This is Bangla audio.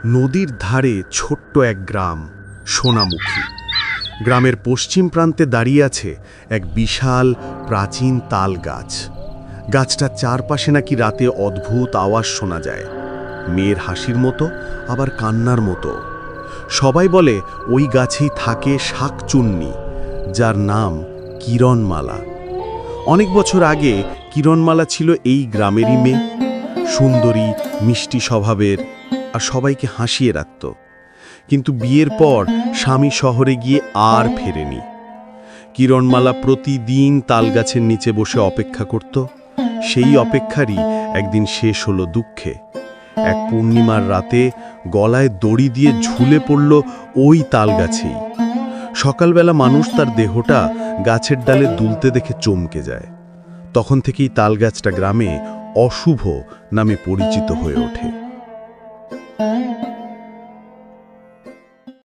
নদীর ধারে ছোট্ট এক গ্রাম সোনামুখী। গ্রামের পশ্চিম প্রান্তে দাঁড়িয়ে আছে এক বিশাল প্রাচীন তাল গাছ। গাছটার চারপাশে নাকি রাতে অদ্ভুত আওয়াজ শোনা যায়, মেয়ের হাসির মতো, আবার কান্নার মতো। সবাই বলে ওই গাছেই থাকে শাকচুন্নি, যার নাম কিরণমালা। অনেক বছর আগে কিরণমালা ছিল এই গ্রামেরই মেয়ে, সুন্দরী, মিষ্টি স্বভাবের, আর সবাইকে হাসিয়ে রাখত। কিন্তু বিয়ের পর স্বামী শহরে গিয়ে আর ফেরেনি। কিরণমালা প্রতিদিন তালগাছের নিচে বসে অপেক্ষা করত। সেই অপেক্ষারই একদিন শেষ হলো দুঃখে। এক পূর্ণিমার রাতে গলায় দড়ি দিয়ে ঝুলে পড়ল ওই তালগাছেই। সকালবেলা মানুষ তার দেহটা গাছের ডালে দুলতে দেখে চমকে যায়। তখন থেকেই তালগাছটা গ্রামে অশুভ নামে পরিচিত হয়ে ওঠে।